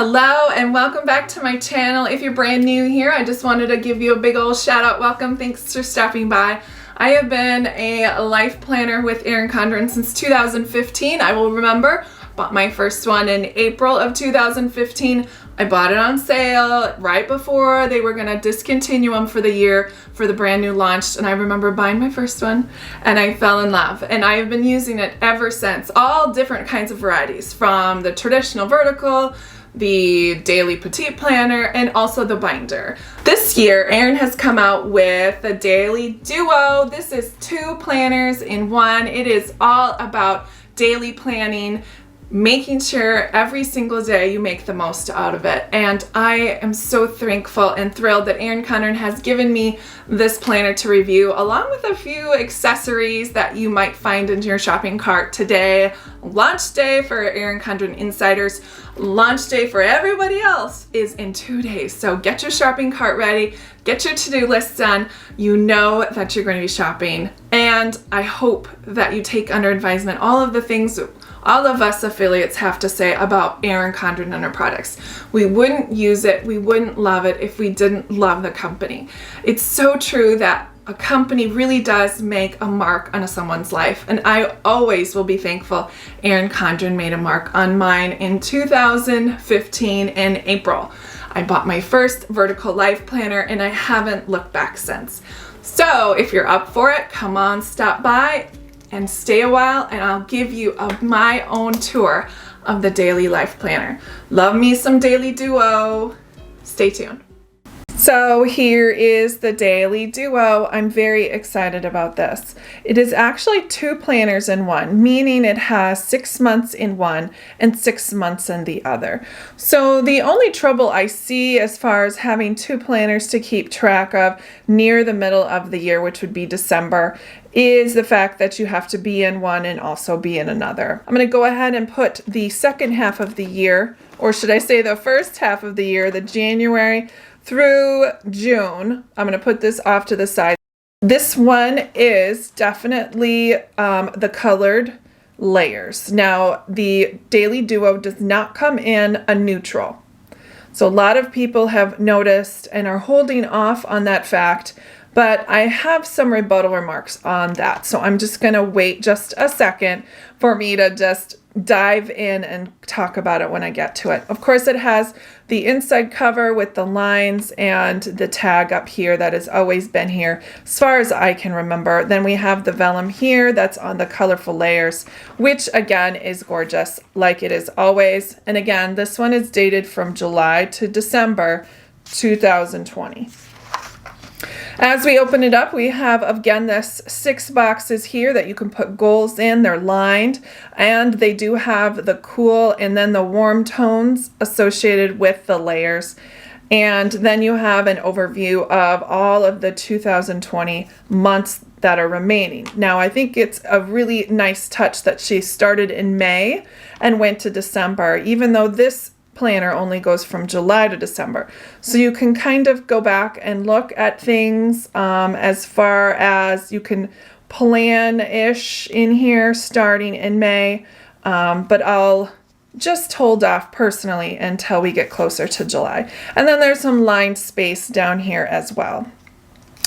Hello and welcome back to my channel. If you're brand new here, I just wanted to give you a big old shout out welcome. Thanks for stopping by. I have been a life planner with Erin Condren since 2015. I will remember. Bought my first one in April of 2015. I bought it on sale right before they were gonna discontinue them for the year for the brand new launch, and I remember buying my first one and I fell in love, and I have been using it ever since. All different kinds of varieties, from the traditional vertical, the daily petite planner, and also the binder. This year Erin has come out with the Daily Duo. This is 2 planners in one. It is all about daily planning, making sure every single day you make the most out of it. And I am so thankful and thrilled that Erin Condren has given me this planner to review, along with a few accessories that you might find in your shopping cart today. Launch day for Erin Condren insiders. Launch day for everybody else is in 2 days. So get your shopping cart ready, get your to-do list done. You know that you're going to be shopping. And I hope that you take under advisement all of the things all of us affiliates have to say about Erin Condren and her products. We wouldn't use it, we wouldn't love it if we didn't love the company. It's so true that a company really does make a mark on someone's life, and I always will be thankful Erin Condren made a mark on mine in 2015 in April. I bought my first vertical life planner and I haven't looked back since. So if you're up for it, come on, stop by and stay a while, and I'll give you my own tour of the Daily Life Planner. Love me some Daily Duo. Stay tuned. So here is the Daily Duo. I'm very excited about this. It is actually 2 planners in one, meaning it has 6 months in one and 6 months in the other. So the only trouble I see as far as having 2 planners to keep track of near the middle of the year, which would be December, is the fact that you have to be in one and also be in another. I'm going to go ahead and put the second half of the year, or should I say the first half of the year, the January through June. I'm going to put this off to the side. This one is definitely the colored layers. Now, the Daily Duo does not come in a neutral. So a lot of people have noticed and are holding off on that fact, but I have some rebuttal remarks on that. So I'm just going to wait just a second for me to just dive in and talk about it when I get to it. Of course, it has the inside cover with the lines and the tag up here that has always been here as far as I can remember. Then we have the vellum here that's on the colorful layers, which again is gorgeous like it is always. And again, this one is dated from July to December 2020. As we open it up, we have, again, this 6 boxes here that you can put goals in. They're lined, and they do have the cool and then the warm tones associated with the layers. And then you have an overview of all of the 2020 months that are remaining. Now, I think it's a really nice touch that she started in May and went to December, even though this planner only goes from July to December. So you can kind of go back and look at things as far as you can plan-ish in here starting in May, but I'll just hold off personally until we get closer to July. And then there's some lined space down here as well.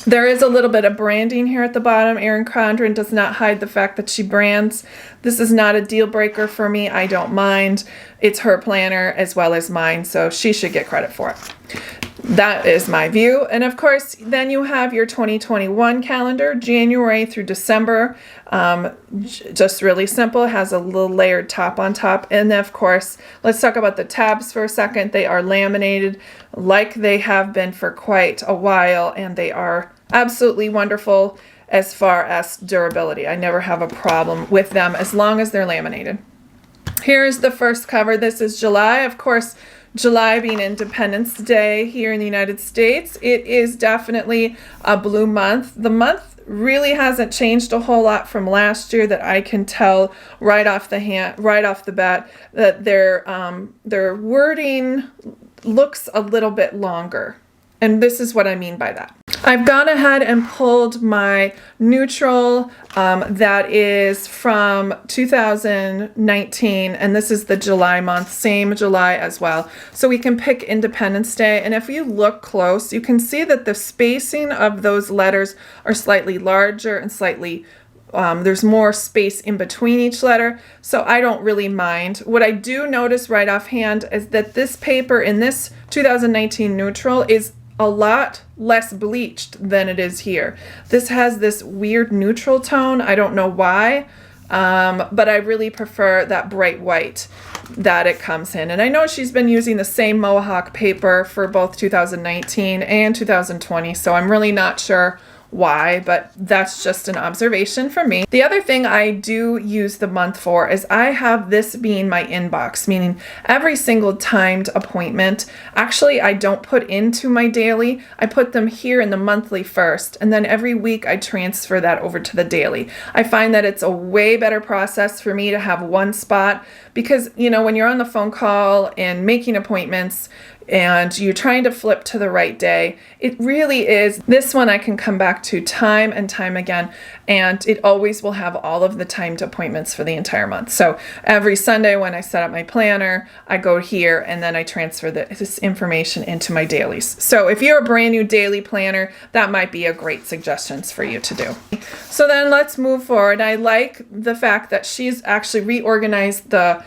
There is a little bit of branding here at the bottom. Erin Condren does not hide the fact that she brands. This is not a deal breaker for me. I don't mind. It's her planner as well as mine, so she should get credit for it. That is my view. And of course, then you have your 2021 calendar, January through December. Just really simple. It has a little layered top on top. And of course, let's talk about the tabs for a second. They are laminated like they have been for quite a while, and they are absolutely wonderful as far as durability. I never have a problem with them as long as they're laminated. Here's the first cover. This is July. Of course, July being Independence Day here in the United States, it is definitely a blue month. The month really hasn't changed a whole lot from last year that I can tell right off the bat that their wording looks a little bit longer. And this is what I mean by that. I've gone ahead and pulled my neutral that is from 2019, and this is the July month, same July as well. So we can pick Independence Day, and if you look close, you can see that the spacing of those letters are slightly larger and slightly there's more space in between each letter, so I don't really mind. What I do notice right offhand is that this paper in this 2019 neutral is a lot less bleached than it is here. This has this weird neutral tone. I don't know why, but I really prefer that bright white that it comes in. And I know she's been using the same Mohawk paper for both 2019 and 2020, so I'm really not sure why, but that's just an observation from me. The other thing I do use the month for is I have this being my inbox, meaning every single timed appointment, actually I don't put into my daily, I put them here in the monthly first, and then every week I transfer that over to the daily. I find that it's a way better process for me to have one spot because, you know, when you're on the phone call and making appointments, and you're trying to flip to the right day, it really is. This one I can come back to time and time again, and it always will have all of the timed appointments for the entire month. So every Sunday when I set up my planner, I go here and then I transfer this information into my dailies. So if you're a brand new daily planner, that might be a great suggestion for you to do. So then let's move forward. I like the fact that she's actually reorganized the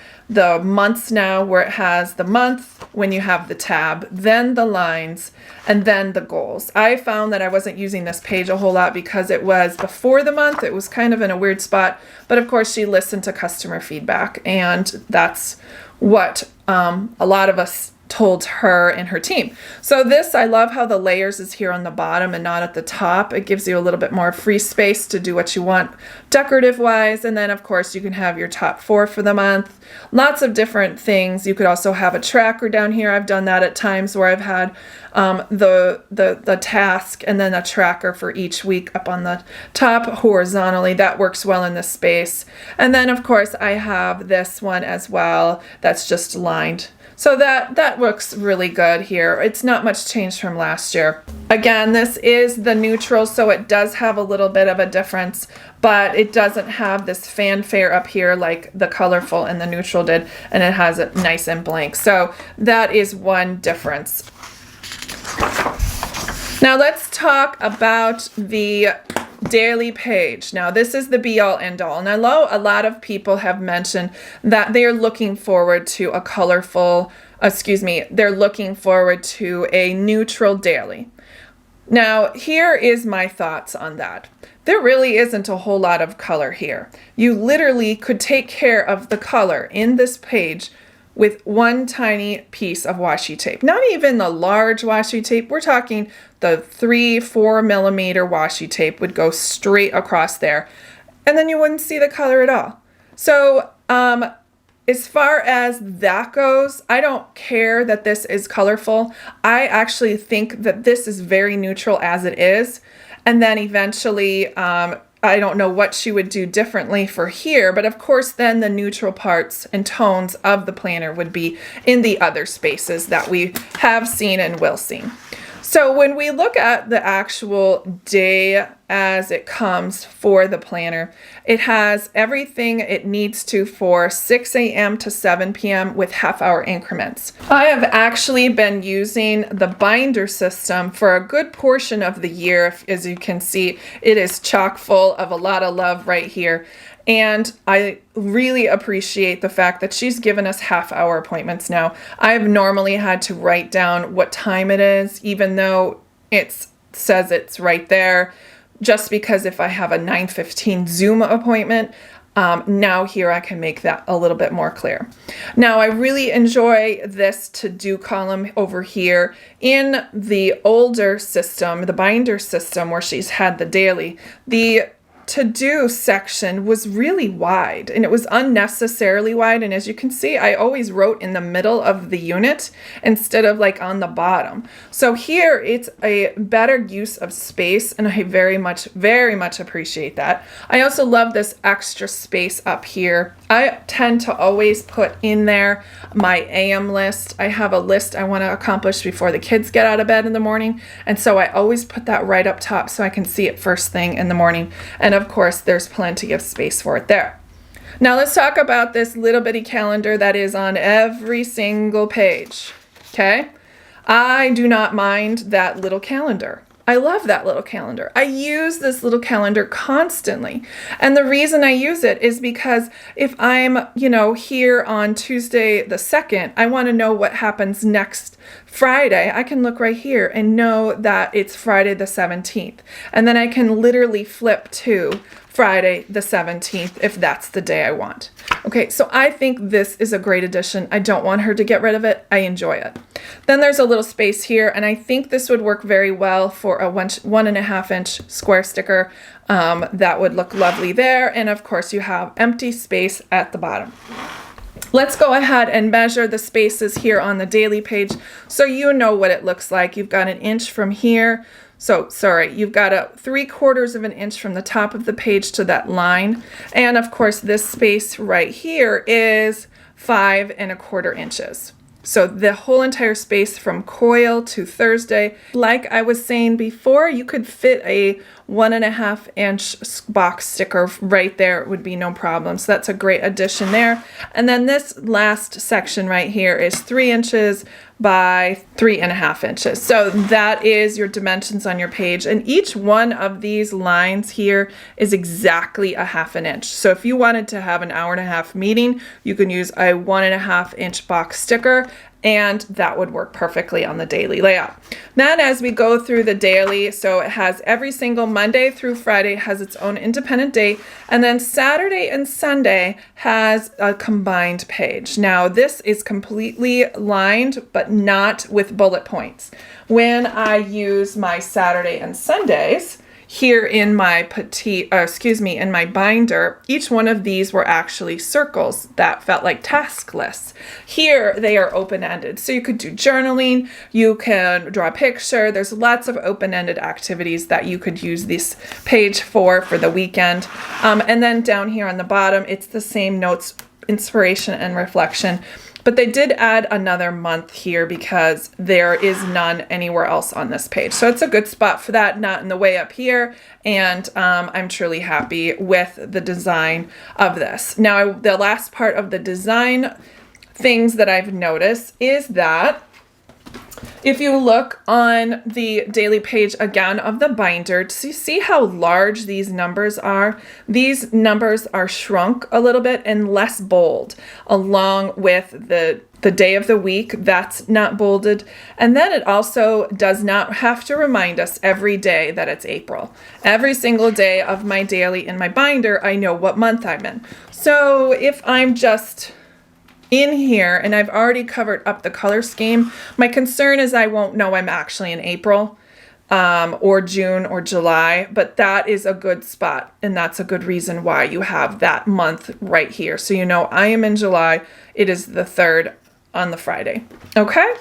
months now, where it has the month when you have the tab, then the lines, and then the goals. I found that I wasn't using this page a whole lot because it was before the month. It was kind of in a weird spot, but of course she listened to customer feedback, and that's what a lot of us told her and her team. So this, I love how the layers is here on the bottom and not at the top. It gives you a little bit more free space to do what you want decorative wise. And then of course you can have your top 4 for the month. Lots of different things. You could also have a tracker down here. I've done that at times where I've had the task and then a tracker for each week up on the top horizontally. That works well in this space. And then of course I have this one as well that's just lined. So that looks really good here. It's not much change from last year. Again, this is the neutral, so it does have a little bit of a difference, but it doesn't have this fanfare up here like the colorful and the neutral did, and it has it nice and blank. So that is one difference. Now let's talk about the daily page. Now this is the be all end all, and I know a lot of people have mentioned that they're looking forward to a colorful, they're looking forward to a neutral daily. Now here is my thoughts on that. There really isn't a whole lot of color here. You literally could take care of the color in this page with one tiny piece of washi tape. Not even the large washi tape. We're talking the 3-4 millimeter washi tape would go straight across there, and then you wouldn't see the color at all. So as far as that goes, I don't care that this is colorful. I actually think that this is very neutral as it is, and then eventually I don't know what she would do differently for here, but of course then the neutral parts and tones of the planner would be in the other spaces that we have seen and will see. So when we look at the actual day as it comes for the planner, it has everything it needs to for 6 a.m. to 7 p.m. with half-hour increments. I have actually been using the binder system for a good portion of the year. As you can see, it is chock full of a lot of love right here. And I really appreciate the fact that she's given us half-hour appointments now. I've normally had to write down what time it is, even though it says it's right there, just because if I have a 9:15 Zoom appointment, now here I can make that a little bit more clear. Now I really enjoy this to-do column over here. In the older system, the binder system where she's had the daily, the to-do section was really wide, and it was unnecessarily wide, and as you can see I always wrote in the middle of the unit instead of like on the bottom. So here it's a better use of space, and I very much appreciate that. I also love this extra space up here I tend to always put in there my AM list. I have a list I want to accomplish before the kids get out of bed in the morning. And so I always put that right up top so I can see it first thing in the morning. And of course, there's plenty of space for it there. Now let's talk about this little bitty calendar that is on every single page. Okay? I do not mind that little calendar. I love that little calendar. I use this little calendar constantly. And the reason I use it is because if I'm, here on Tuesday the 2nd, I want to know what happens next Friday. I can look right here and know that it's Friday the 17th. And then I can literally flip to Friday the 17th if that's the day I want. Okay, so I think this is a great addition. I don't want her to get rid of it. I enjoy it. Then there's a little space here, and I think this would work very well for a 1.5 inch square sticker. That would look lovely there. And of course you have empty space at the bottom. Let's go ahead and measure the spaces here on the daily page so you know what it looks like. You've got 1 inch from here. You've got a 3/4 of an inch from the top of the page to that line. And of course, this space right here is 5.25 inches. So the whole entire space from coil to Thursday, like I was saying before, you could fit a 1.5 inch box sticker right there. It would be no problem. So that's a great addition there. And then this last section right here is 3 inches by 3.5 inches. So that is your dimensions on your page. And each one of these lines here is exactly 1/2 inch. So if you wanted to have an 1.5 hour meeting, you can use a 1.5 inch box sticker, and that would work perfectly on the daily layout. Then as we go through the daily, so it has every single Monday through Friday has its own independent day, and then Saturday and Sunday has a combined page. Now this is completely lined, but not with bullet points. When I use my Saturday and Sundays, here in my in my binder, each one of these were actually circles that felt like task lists. Here they are open-ended. So you could do journaling, you can draw a picture. There's lots of open-ended activities that you could use this page for the weekend. And then down here on the bottom, it's the same notes, inspiration and reflection. But they did add another month here because there is none anywhere else on this page. So it's a good spot for that, not in the way up here. And I'm truly happy with the design of this. Now, the last part of the design things that I've noticed is that if you look on the daily page again of the binder, to see how large these numbers are, these numbers are shrunk a little bit and less bold, along with the day of the week that's not bolded. And then it also does not have to remind us every day that it's April. Every single day of my daily in my binder, I know what month I'm in. So if I'm just in here and I've already covered up the color scheme, my concern is I won't know I'm actually in April or June or July, but that is a good spot, and that's a good reason why you have that month right here. So you know I am in July. It is the 3rd on the Friday. Okay?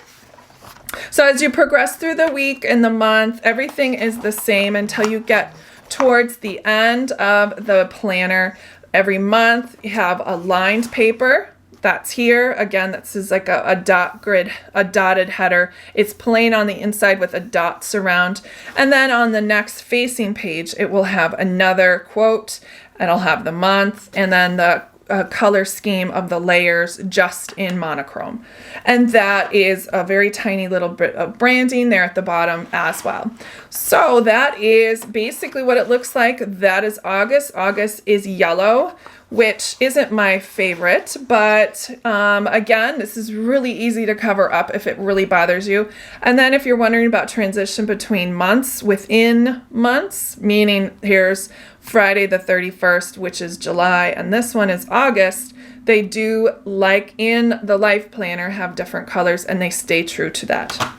So as you progress through the week and the month, everything is the same until you get towards the end of the planner. Every month you have a lined paper. That's here. Again, this is like a dot grid, a dotted header. It's plain on the inside with a dot surround. And then on the next facing page, it will have another quote. It'll have the month and then the color scheme of the layers just in monochrome. And that is a very tiny little bit of branding there at the bottom as well. So that is basically what it looks like. That is August. August is yellow, which isn't my favorite, but again, this is really easy to cover up if it really bothers you. And then if you're wondering about transition between months within months, meaning here's Friday the 31st, which is July, and this one is August, they do, like in the Life Planner, have different colors, and they stay true to that.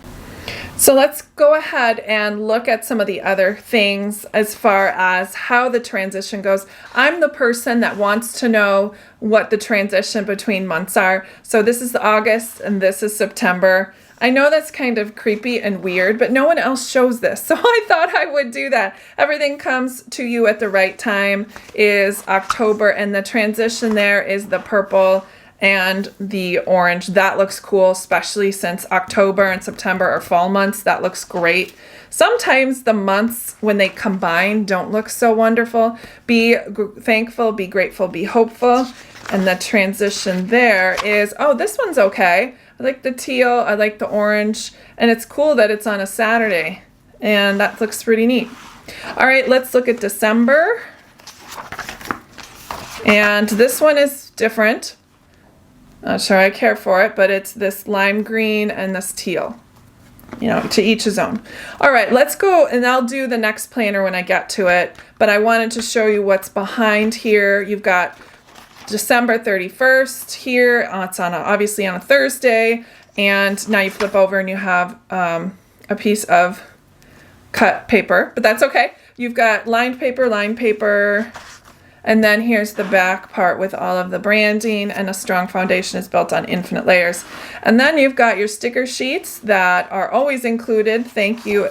So let's go ahead and look at some of the other things as far as how the transition goes. I'm the person that wants to know what the transition between months are. So this is August and this is September. I know that's kind of creepy and weird, but no one else shows this. So I thought I would do that. Everything comes to you at the right time is October, and the transition there is the purple and the orange. That looks cool, especially since October and September are fall months. That looks great. Sometimes the months when they combine don't look so wonderful. Be thankful, be grateful, be hopeful. And the transition there is, oh, this one's okay. I like the teal, I like the orange, and it's cool that it's on a Saturday, and that looks pretty neat. All right, let's look at December. And this one is different. Not sure I care for it, but it's this lime green and this teal. You know, to each his own. All right, let's go, and I'll do the next planner when I get to it, but I wanted to show you what's behind here. You've got December 31st here. It's obviously on a Thursday, and now you flip over and you have a piece of cut paper, but that's okay. You've got lined paper, and then here's the back part with all of the branding, and a strong foundation is built on infinite layers. And then you've got your sticker sheets that are always included. Thank you,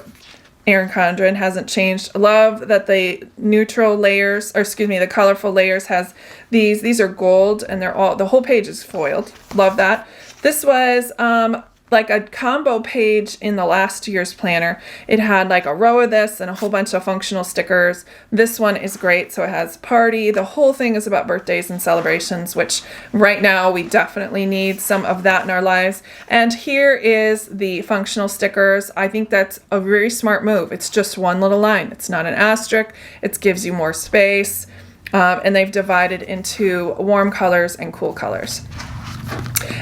Erin Condren, hasn't changed. Love that the neutral layers, or excuse me, the colorful layers has these. These are gold, and the whole page is foiled. Love that. This was like a combo page in the last year's planner. It had like a row of this and a whole bunch of functional stickers. This one is great. So it has party. The whole thing is about birthdays and celebrations, which right now we definitely need some of that in our lives. And here is the functional stickers. I think that's a very smart move. It's just one little line. It's not an asterisk. It gives you more space. And they've divided into warm colors and cool colors.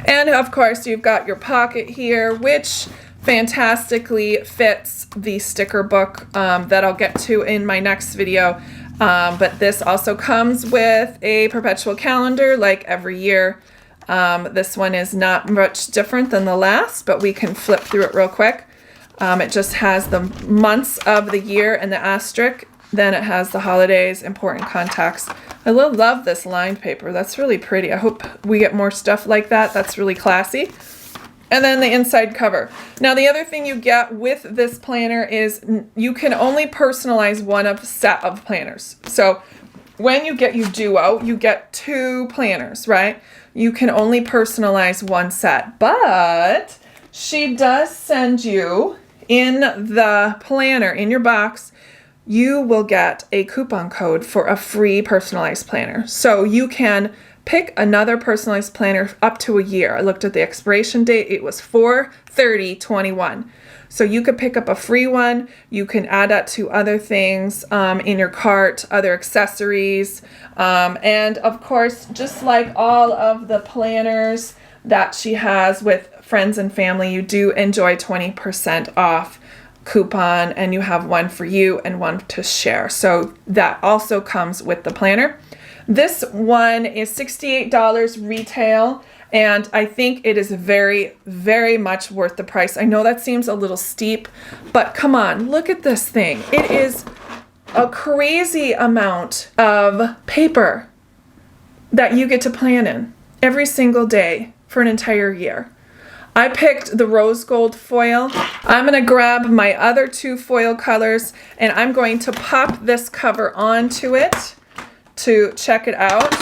And of course, you've got your pocket here, which fantastically fits the sticker book that I'll get to in my next video. But this also comes with a perpetual calendar like every year. This one is not much different than the last, but we can flip through it real quick. It just has the months of the year and the asterisk. Then it has the holidays, important contacts. I love this lined paper. That's really pretty. I hope we get more stuff like that. That's really classy. And then the inside cover. Now, the other thing you get with this planner is you can only personalize one of a set of planners. So when you get your duo, you get 2 planners, right? You can only personalize one set, but she does send you in the planner, in your box, you will get a coupon code for a free personalized planner. So you can pick another personalized planner up to a year. I looked at the expiration date. It was 4/30/21. So you could pick up a free one. You can add that to other things in your cart, other accessories. And of course, just like all of the planners that she has with friends and family, you do enjoy 20% off coupon, and you have one for you and one to share. So that also comes with the planner. This one is $68 retail, and I think it is very, very much worth the price. I know that seems a little steep, but come on, look at this thing. It is a crazy amount of paper that you get to plan in every single day for an entire year. I picked the rose gold foil. I'm going to grab my other 2 foil colors, and I'm going to pop this cover onto it to check it out,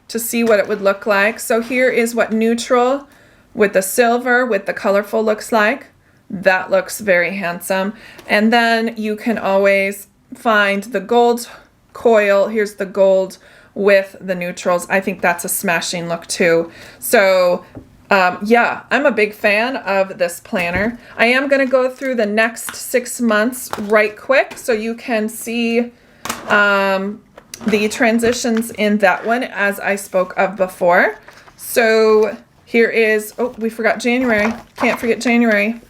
to see what it would look like. So here is what neutral with the silver with the colorful looks like. That looks very handsome. And then you can always find the gold coil. Here's the gold with the neutrals. I think that's a smashing look too. So yeah, I'm a big fan of this planner. I am going to go through the next 6 months right quick so you can see the transitions in that one as I spoke of before. So here is, oh, we forgot January. Can't forget January.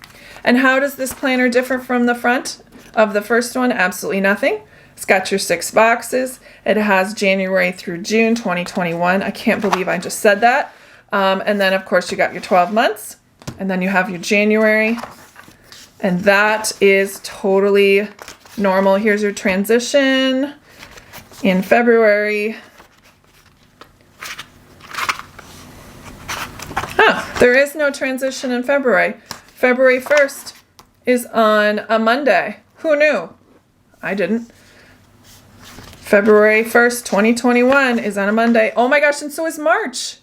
And how does this planner differ from the front of the first one? Absolutely nothing. It's got your 6 boxes. It has January through June 2021. I can't believe I just said that. And then, of course, you got your 12 months. And then you have your January And that is totally normal. Here's your transition in February. There is no transition in February. February 1st is on a Monday. Who knew? I didn't. February 1st, 2021 is on a Monday. Oh my gosh, and so is March.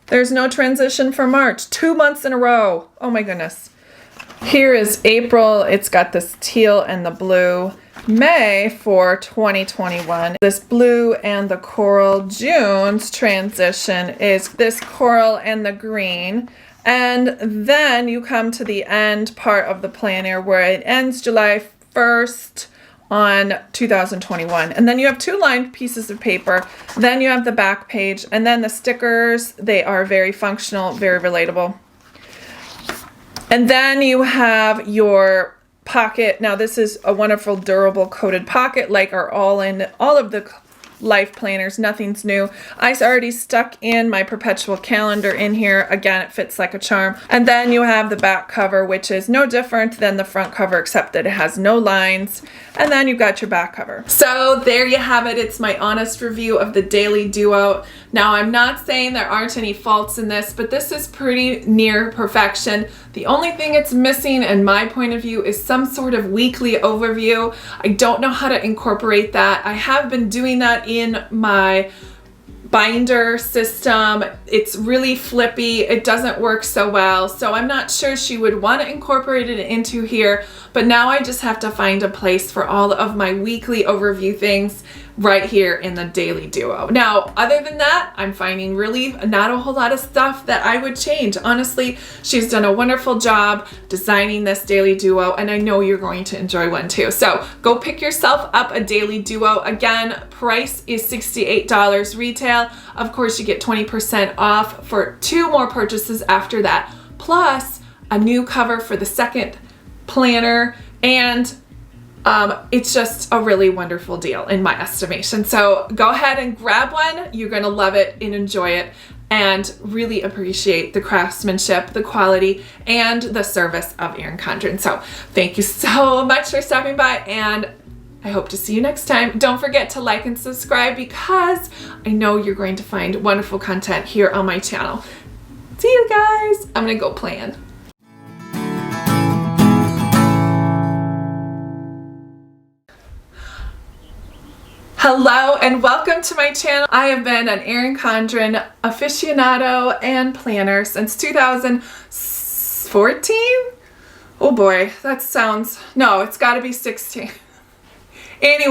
There's no transition for March. 2 months in a row. Oh my goodness. Here is April. It's got this teal and the blue. May for 2021. This blue and the coral. June's transition is this coral and the green. And then you come to the end part of the planner where it ends July 1st on 2021. And then you have 2 lined pieces of paper. Then you have the back page and then the stickers. They are very functional, very relatable. And then you have your pocket. Now this is a wonderful durable coated pocket like are all of the life planners. Nothing's new. I already stuck in my perpetual calendar in here. Again, it fits like a charm. And then you have the back cover, which is no different than the front cover except that it has no lines. And then you've got your back cover. So there you have it. It's my honest review of the Daily Duo. Now I'm not saying there aren't any faults in this, but this is pretty near perfection. The only thing it's missing in my point of view is some sort of weekly overview. I don't know how to incorporate that. I have been doing that in my binder system. It's really flippy. It doesn't work so well. So I'm not sure she would want to incorporate it into here, but now I just have to find a place for all of my weekly overview things right here in the Daily Duo. Now, other than that, I'm finding really not a whole lot of stuff that I would change. Honestly, she's done a wonderful job designing this Daily Duo, and I know you're going to enjoy one too. So go pick yourself up a Daily Duo. Again, price is $68 retail. Of course, you get 20% off for 2 more purchases after that, plus a new cover for the second planner, and it's just a really wonderful deal in my estimation. So go ahead and grab one. You're going to love it and enjoy it and really appreciate the craftsmanship, the quality, and the service of Erin Condren. So thank you so much for stopping by, and I hope to see you next time. Don't forget to like and subscribe because I know you're going to find wonderful content here on my channel. See you guys. I'm going to go plan. Hello and welcome to my channel. I have been an Erin Condren aficionado and planner since 2014. Oh boy, that sounds, no, it's gotta be 16. Anyway.